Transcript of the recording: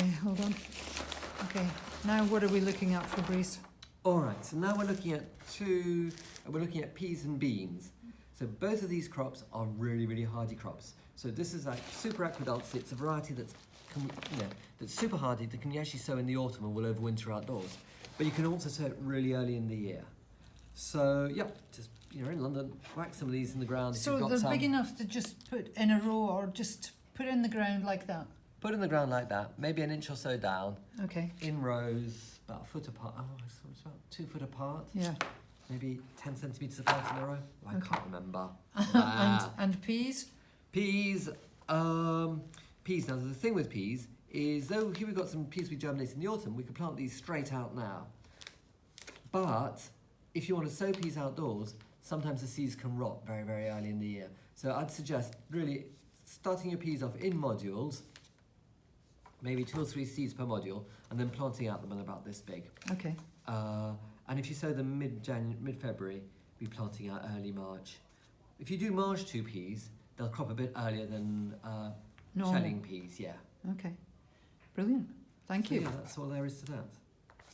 Okay, hold on. Okay, now what are we looking at, Fabrice? All right, so now we're looking at peas and beans. So both of these crops are really, really hardy crops. So this is like Super Aquadulce. It's a variety that's super hardy that can actually sow in the autumn and will overwinter outdoors. But you can also sow it really early in the year. So yeah, just in London, whack some of these in the ground. So they're big enough to just put in a row, or just put in the ground like that? Put in the ground like that, maybe an inch or so down. Okay. In rows, about a foot apart. Oh, it's about 2 foot apart. Yeah. Maybe 10 centimetres apart in a row. I can't remember. And peas? Peas. Peas. Now, the thing with peas is, though here we've got some peas we germinate in the autumn, we could plant these straight out now. But if you want to sow peas outdoors, sometimes the seeds can rot very, very early in the year. So I'd suggest really starting your peas off in modules, maybe 2 or 3 seeds per module, and then planting out them at about this big. Okay. And if you sow them mid-February, be planting out early March. If you do March 2 peas, they'll crop a bit earlier than shelling peas, yeah. Okay. Brilliant. Thank you. So yeah, that's all there is to that.